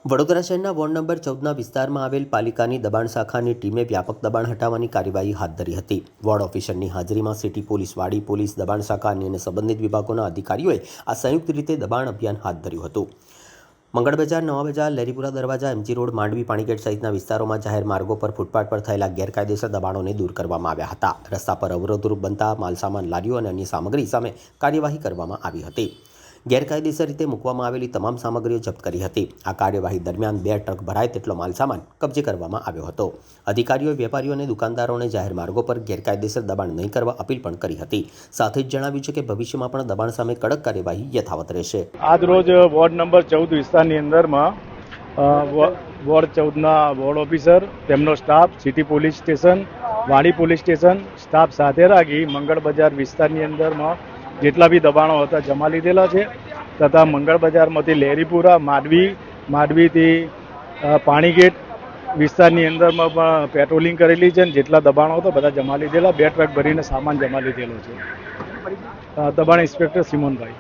વડોદરા શહેરના ward number 14ના વિસ્તારમાં આવેલ પાલિકાની દબાણ શાખાની ટીમે વ્યાપક દબાણ હટાવવાની કાર્યવાહી હાથ ધરી હતી। વોર્ડ ઓફિસરની હાજરીમાં સિટી પોલીસ, વાડી પોલીસ, દબાણ શાખા અને સંબંધિત વિભાગોના અધિકારીઓએ આ સંયુક્ત રીતે દબાણ અભિયાન હાથ ધર્યું હતું। મંગળ બજાર, નવા બજાર, લેરીપુરા દરવાજા, એમજી રોડ, માંડવી, પાણીગેટ સહિતના વિસ્તારોમાં જાહેર માર્ગો પર ફૂટપાથ પર થયેલા ગેરકાયદેસર દબાણોને દૂર કરવામાં આવ્યા હતા। રસ્તા પર અવરોધરૂપ બનતા માલસામાન, લારીઓ અને અન્ય સામગ્રી સામે કાર્યવાહી કરવામાં આવી હતી। ગેરકાયદેસર રીતે મૂકવામાં આવેલી તમામ સામગ્રીઓ જપ્ત કરી હતી। આ કાર્યવાહી દરમિયાન 2 ટ્રક ભરાય તેટલો માલસામાન કબજે કરવામાં આવ્યો હતો। અધિકારીઓએ વેપારીઓ અને દુકાનદારોને જાહેર માર્ગો પર ગેરકાયદેસર દબાણ નહીં કરવા અપીલ પણ કરી હતી। સાથે જ જણાવ્યું છે કે ભવિષ્યમાં પણ દબાણ સામે કડક કાર્યવાહી યથાવત રહેશે। આજ રોજ વોર્ડ નંબર 14 વિસ્તારની અંદરમાં વોર્ડ 14ના વોર્ડ ઓફિસર, તેમનો સ્ટાફ, સિટી પોલીસ સ્ટેશન, વાડી પોલીસ સ્ટેશન સ્ટાફ સાથે રાખી મંગળ બજાર વિસ્તારની અંદરમાં જેટલા બી દબાણો હતા જમા લીધેલા છે તથા મંગળ બજારમાંથી લેરીપુરા, માંડવીથી પાણીગેટ વિસ્તારની અંદરમાં પણ પેટ્રોલિંગ કરેલી છે અને જેટલા દબાણો હતા બધા જમા લીધેલા। 2 ટ્રક ભરીને સામાન જમા લીધેલો છે। દબાણ ઇન્સ્પેક્ટર સિમોનભાઈ।